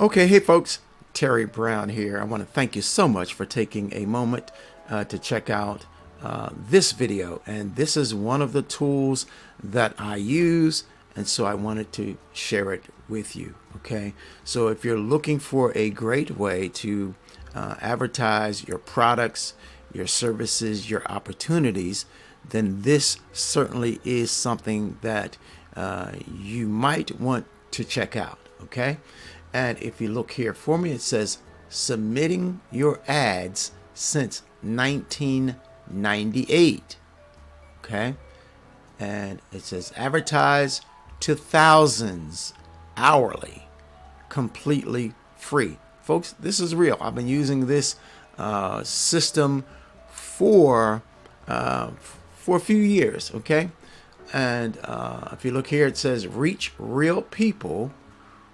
Okay, hey folks, Terry Brown here. I want to thank you so much for taking a moment to check out this video. And this is one of the tools that I use, and so I wanted to share it with you. Okay, so if you're looking for a great way to advertise your products, your services, your opportunities, then this certainly is something that you might want to check out. Okay. And if you look here for me, it says submitting your ads since 1998. Okay. And it says advertise to thousands hourly, completely free. Folks, this is real. I've been using this system for a few years. Okay. And if you look here, it says reach real people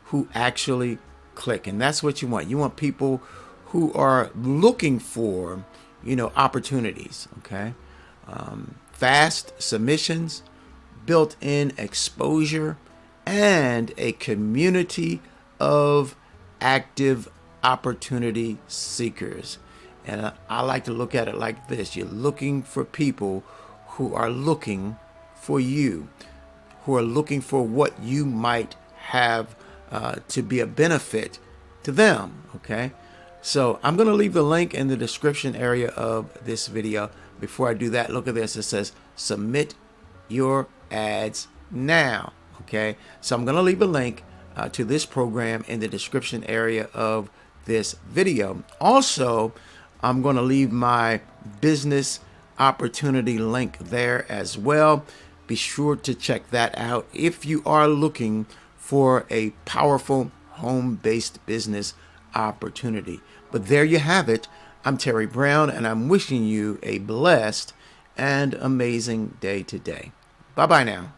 who actually click. And that's what you want. You want people who are looking for, opportunities. Okay. Fast submissions, built-in exposure, and a community of active opportunity seekers. And I like to look at it like this. You're looking for people who are looking for you, who are looking for what you might have to be a benefit to them. Okay, so I'm going to leave the link in the description area of this video. Before I do that, look at this. It says submit your ads now. Okay, so I'm going to leave a link to this program in the description area of this video. Also, I'm going to leave my business opportunity link there as well. Be sure to check that out if you are looking for a powerful home-based business opportunity. But there you have it. I'm Terry Brown, and I'm wishing you a blessed and amazing day today. Bye-bye now.